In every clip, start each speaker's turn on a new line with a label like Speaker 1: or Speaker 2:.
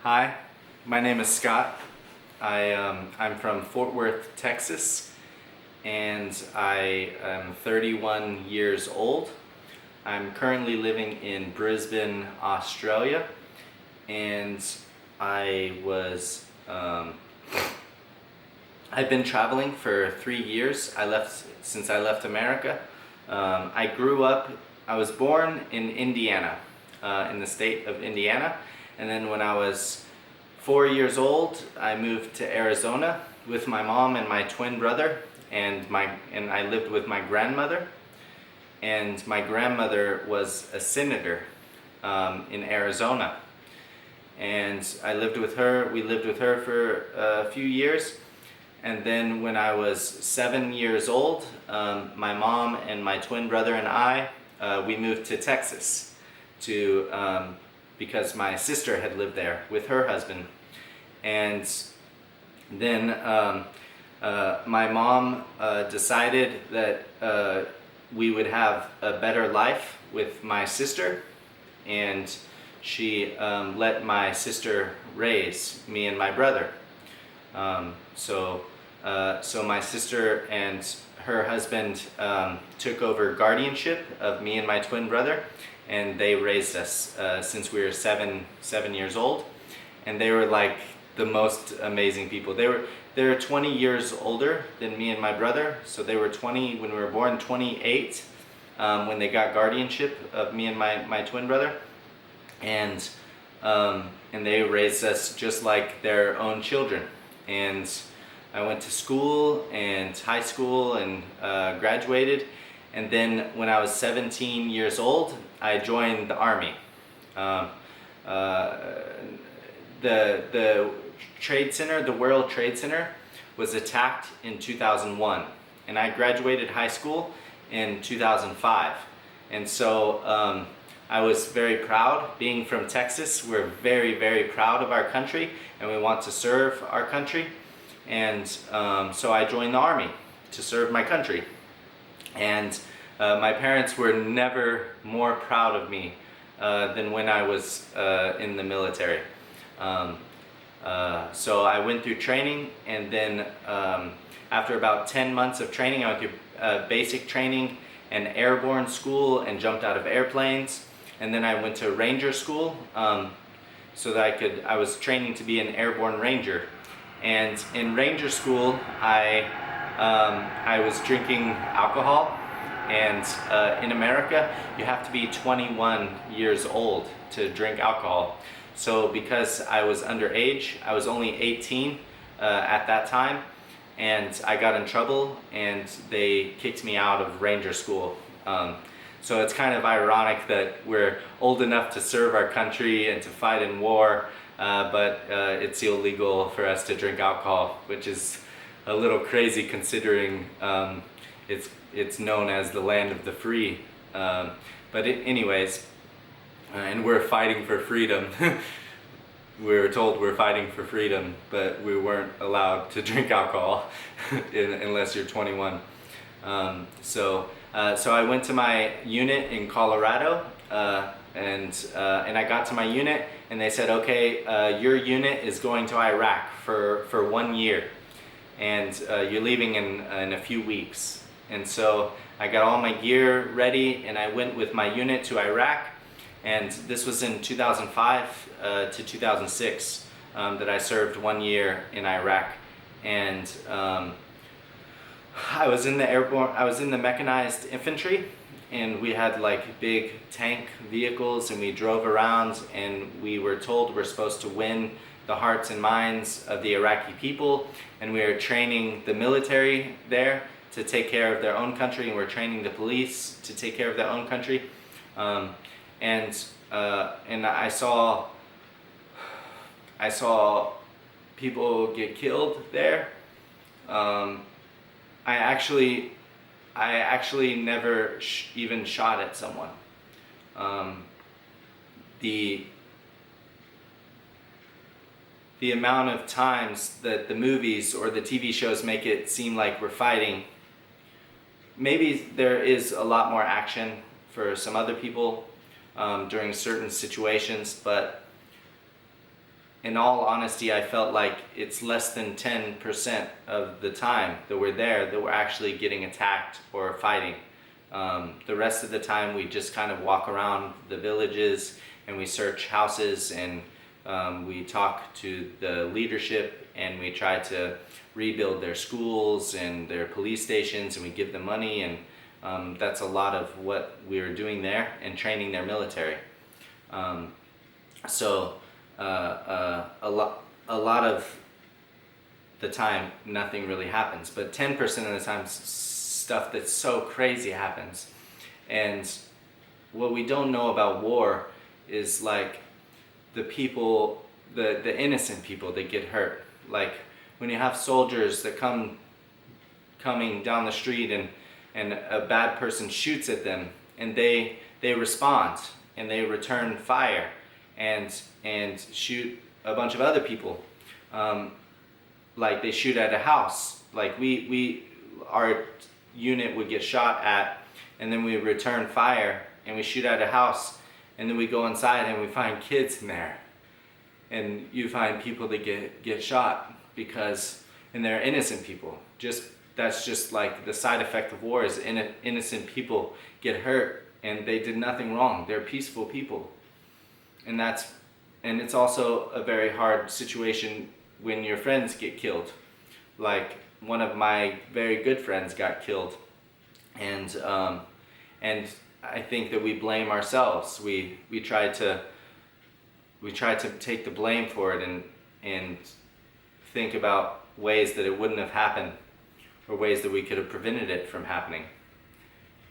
Speaker 1: Hi, my name is Scott. I'm from Fort Worth, Texas, and I am 31 years old. I'm currently living in Brisbane, Australia, and I was I've been traveling for 3 years. Since I left America. I grew up. I was born in Indiana, in the state of Indiana, and then when I was 4 years old, I moved to Arizona with my mom and my twin brother, and I lived with my grandmother. And my grandmother was a senator in Arizona, and I lived with her. We lived with her for a few years. And then when I was 7 years old, my mom and my twin brother and I, we moved to Texas because my sister had lived there with her husband. And then my mom decided that we would have a better life with my sister, and she let my sister raise me and my brother. So my sister and her husband took over guardianship of me and my twin brother, and they raised us since we were seven years old. And they were like the most amazing people. They're 20 years older than me and my brother, so they were 20 when we were born, 28 when they got guardianship of me and my twin brother, and they raised us just like their own children. And I went to school and high school and graduated, and then when I was 17 years old, I joined the Army. The Trade Center, the World Trade Center, was attacked in 2001, and I graduated high school in 2005. And so I was very proud. Being from Texas, we're very, very proud of our country, and we want to serve our country. And so I joined the Army to serve my country. And my parents were never more proud of me than when I was in the military. So I went through training, and then after about 10 months of training, I went through basic training and airborne school and jumped out of airplanes. And then I went to Ranger school so that I was training to be an airborne ranger. And in Ranger school, I was drinking alcohol, and in America, you have to be 21 years old to drink alcohol. So because I was underage, I was only 18 at that time, and I got in trouble, and they kicked me out of Ranger school. So it's kind of ironic that we're old enough to serve our country and to fight in war, but it's illegal for us to drink alcohol, which is a little crazy considering it's known as the land of the free. Anyways, and we're fighting for freedom. We were told we're fighting for freedom, but we weren't allowed to drink alcohol unless you're 21. So I went to my unit in Colorado, and I got to my unit, and they said, okay, your unit is going to Iraq for 1 year, and you're leaving in a few weeks. And so I got all my gear ready, and I went with my unit to Iraq. And this was in 2005 to 2006 that I served 1 year in Iraq. And I was in the mechanized infantry, and we had like big tank vehicles, and we drove around, and we were told we're supposed to win the hearts and minds of the Iraqi people, and we were training the military there to take care of their own country, and we're training the police to take care of their own country. And I saw people get killed there. I actually never even shot at someone. The amount of times that the movies or the TV shows make it seem like we're fighting, maybe there is a lot more action for some other people during certain situations, but in all honesty, I felt like it's less than 10% of the time that we're there that we're actually getting attacked or fighting. The rest of the time we just kind of walk around the villages and we search houses, and we talk to the leadership, and we try to rebuild their schools and their police stations, and we give them money, and that's a lot of what we were doing there, and training their military. So a lot of the time nothing really happens, but 10% of the time stuff that's so crazy happens. And what we don't know about war is like the people, the innocent people that get hurt. Like when you have soldiers that coming down the street, and a bad person shoots at them, and they respond and they return fire and shoot a bunch of other people. Like they shoot at a house. Like our unit would get shot at, and then we return fire and we shoot at a house, and then we go inside and we find kids in there, and you find people that get shot because, and they're innocent people. That's just like the side effect of war, is innocent people get hurt and they did nothing wrong. They're peaceful people. And it's also a very hard situation when your friends get killed. Like one of my very good friends got killed, and I think that we blame ourselves. We try to take the blame for it, and think about ways that it wouldn't have happened, or ways that we could have prevented it from happening.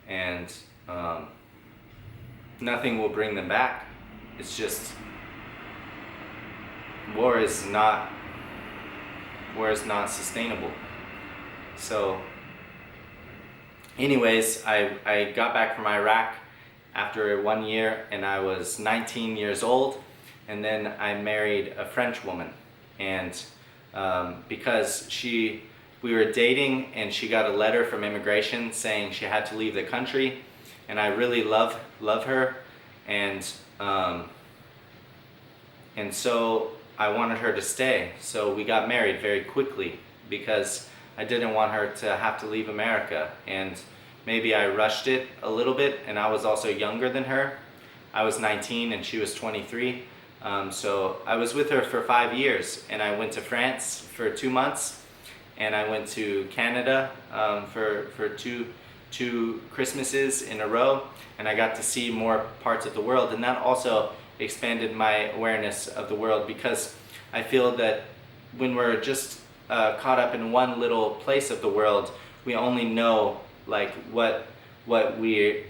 Speaker 1: And nothing will bring them back. It's just, war is not sustainable. So anyways, I got back from Iraq after 1 year, and I was 19 years old, and then I married a French woman. And because we were dating, and she got a letter from immigration saying she had to leave the country, and I really love her, and so I wanted her to stay. So we got married very quickly because I didn't want her to have to leave America. And maybe I rushed it a little bit, and I was also younger than her. I was 19 and she was 23. So I was with her for 5 years, and I went to France for 2 months, and I went to Canada for two Christmases in a row, and I got to see more parts of the world. And that also expanded my awareness of the world, because I feel that when we're just caught up in one little place of the world, we only know like what we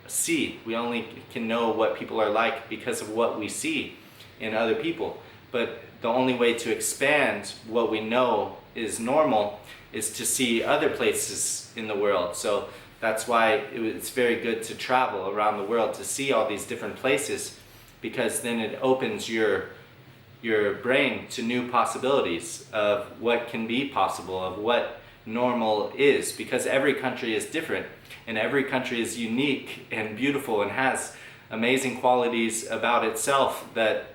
Speaker 1: see. We only can know what people are like because of what we see in other people. But the only way to expand what we know is normal is to see other places in the world. So that's why it's very good to travel around the world, to see all these different places, because then it opens your brain to new possibilities of what can be possible, of what normal is, because every country is different, and every country is unique and beautiful and has amazing qualities about itself that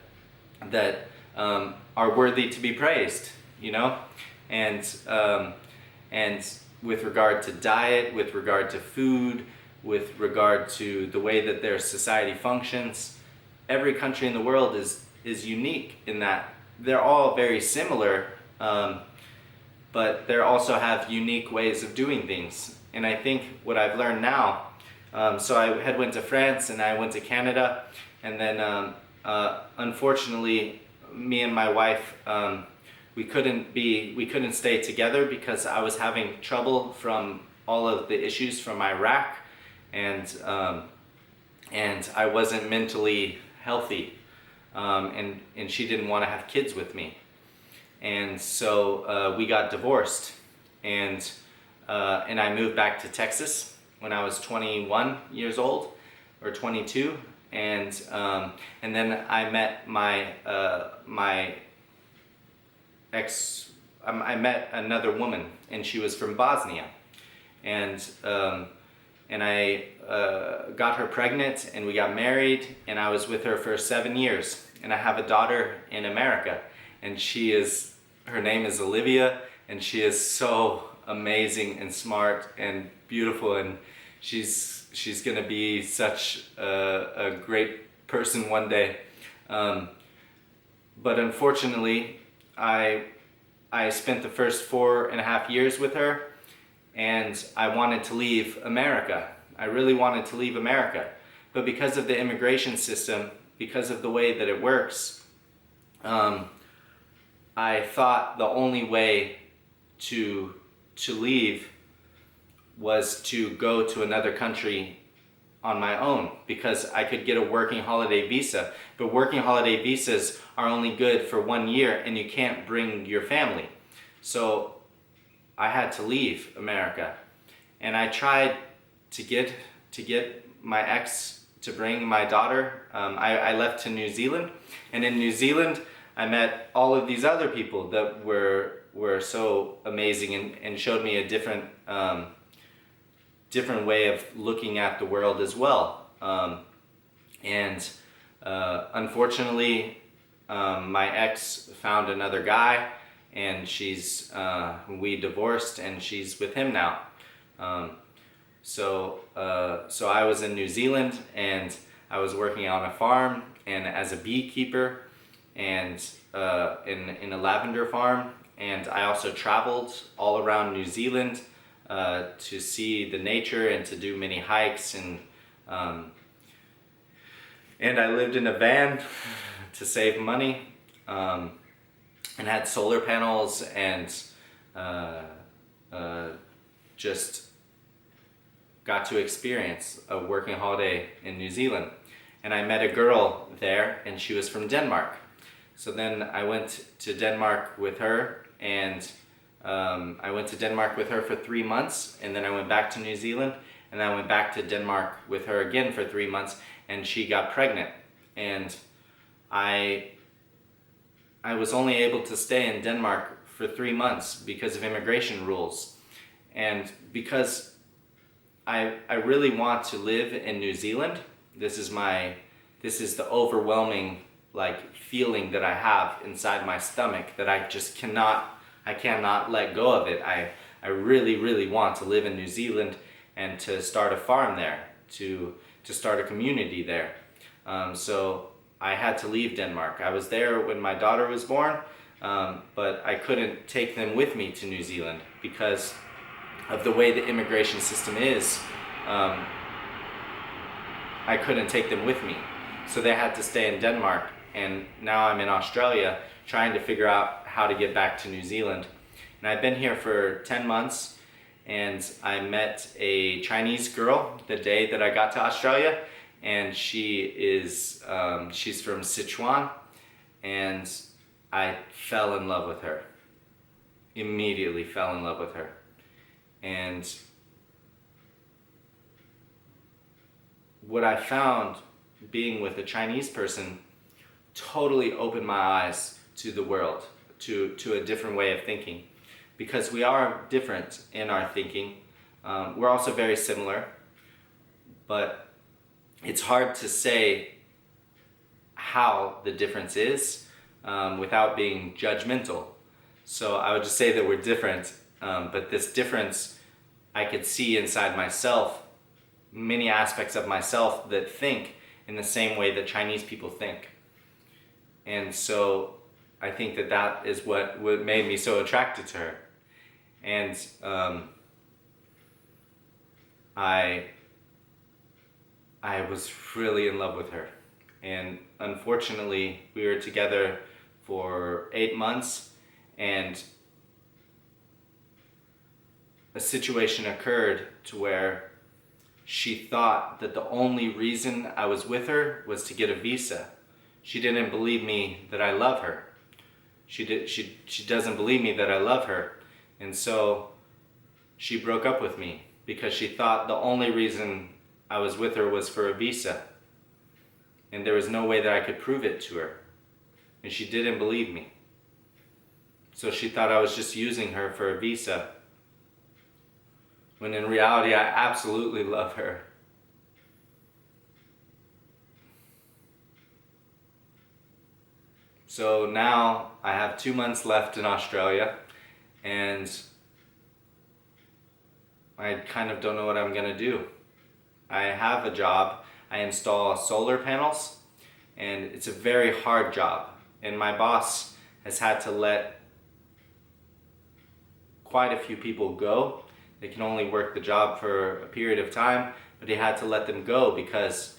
Speaker 1: are worthy to be praised, you know? And with regard to diet, with regard to food, with regard to the way that their society functions, every country in the world is unique in that they're all very similar, but they also have unique ways of doing things. And I think what I've learned now, so I had went to France and I went to Canada, and then unfortunately me and my wife, we couldn't stay together because I was having trouble from all of the issues from Iraq, and I wasn't mentally healthy, and she didn't want to have kids with me, and so we got divorced, and I moved back to Texas when I was 21 years old, or 22, and then I met I met another woman, and she was from Bosnia, and I got her pregnant, and we got married, and I was with her for 7 years, and I have a daughter in America, and her name is Olivia, and she is so amazing and smart and beautiful, and she's gonna be such a great person one day. But unfortunately, I spent the first 4.5 years with her, and I wanted to leave America. I really wanted to leave America. But because of the immigration system, because of the way that it works, I thought the only way to leave was to go to another country on my own, because I could get a working holiday visa. But working holiday visas are only good for 1 year, and you can't bring your family. So I had to leave America, and I tried to get my ex to bring my daughter. I left to New Zealand, and in New Zealand I met all of these other people that were so amazing and showed me a different way of looking at the world as well. Unfortunately, my ex found another guy, and we divorced, and she's with him now. So I was in New Zealand, and I was working on a farm and as a beekeeper, and in a lavender farm, and I also traveled all around New Zealand to see the nature and to do many hikes, and I lived in a van to save money, and had solar panels, and just got to experience a working holiday in New Zealand. And I met a girl there, and she was from Denmark. So then I went to Denmark with her, and I went to Denmark with her for 3 months, and then I went back to New Zealand, and I went back to Denmark with her again for 3 months, and she got pregnant. And I was only able to stay in Denmark for 3 months because of immigration rules. And because I really want to live in New Zealand, this is the overwhelming feeling that I have inside my stomach, that I cannot let go of it. I really, really want to live in New Zealand and to start a farm there, to start a community there. So I had to leave Denmark. I was there when my daughter was born, but I couldn't take them with me to New Zealand because of the way the immigration system is. I couldn't take them with me. So they had to stay in Denmark, and now I'm in Australia trying to figure out how to get back to New Zealand. And I've been here for 10 months, and I met a Chinese girl the day that I got to Australia, and she's from Sichuan, and I fell in love with her. Immediately fell in love with her. And what I found being with a Chinese person totally opened my eyes to the world, to a different way of thinking, because we are different in our thinking. We're also very similar, but it's hard to say how the difference is without being judgmental. So I would just say that we're different, but this difference I could see inside myself, many aspects of myself that think in the same way that Chinese people think. And so I think that is what made me so attracted to her. And I was really in love with her. And unfortunately, we were together for 8 months, and a situation occurred to where she thought that the only reason I was with her was to get a visa. She didn't believe me that I love her. She doesn't believe me that I love her. And so she broke up with me because she thought the only reason I was with her was for a visa. And there was no way that I could prove it to her. And she didn't believe me. So she thought I was just using her for a visa, when in reality I absolutely love her. So now I have 2 months left in Australia, and I kind of don't know what I'm gonna do. I have a job. I install solar panels, and it's a very hard job. And my boss has had to let quite a few people go. They can only work the job for a period of time, but he had to let them go because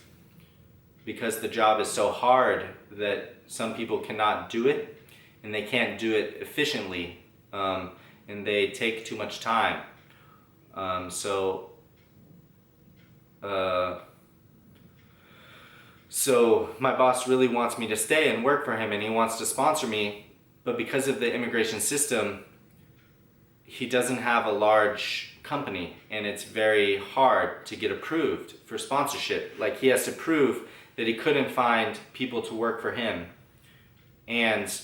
Speaker 1: the job is so hard that some people cannot do it, and they can't do it efficiently, and they take too much time. So my boss really wants me to stay and work for him, and he wants to sponsor me, but because of the immigration system, he doesn't have a large company, and it's very hard to get approved for sponsorship. Like, he has to prove that he couldn't find people to work for him. And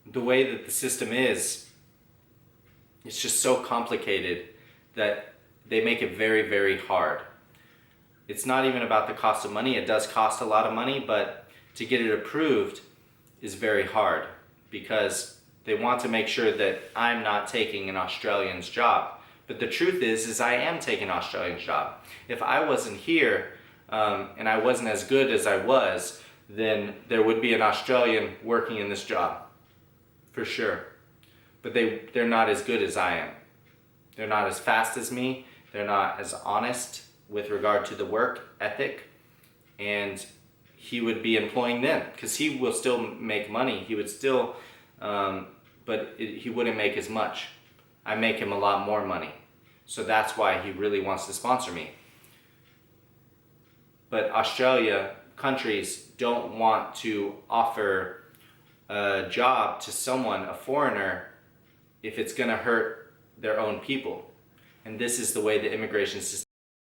Speaker 1: the way that the system is, it's just so complicated that they make it very, very hard. It's not even about the cost of money. It does cost a lot of money, but to get it approved is very hard because they want to make sure that I'm not taking an Australian's job. But the truth is I am taking an Australian's job. If I wasn't here and I wasn't as good as I was, then there would be an Australian working in this job, for sure. But they're not as good as I am. They're not as fast as me. They're not as honest with regard to the work ethic. And he would be employing them because he will still make money. He would still, he wouldn't make as much. I make him a lot more money. So that's why he really wants to sponsor me. But Australia, countries don't want to offer a job to someone, a foreigner, if it's gonna hurt their own people. And this is the way the immigration system